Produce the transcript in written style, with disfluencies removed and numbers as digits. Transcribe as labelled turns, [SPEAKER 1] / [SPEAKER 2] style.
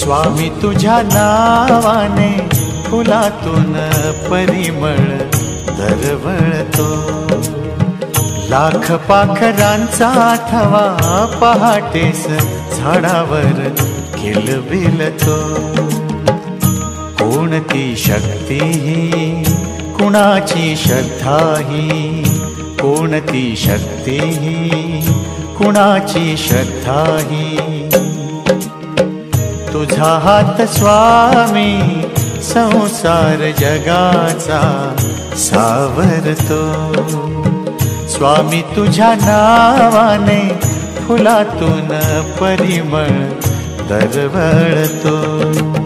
[SPEAKER 1] स्वामी तुझ्या नावाने फुलातून परिमळ दरवळतो, लाख पाखरांचा थवा पहाटेस झाडावर किलबिलतो। कोणती शक्ती ही, कुणाची श्रद्धा ही, कोणती शक्ती ही, कुणाची श्रद्धा ही। तुझा हात स्वामी संसार जगाचा सावरतो, स्वामी तुझ्या नावाने फुलातून परिमळ दरवळतो।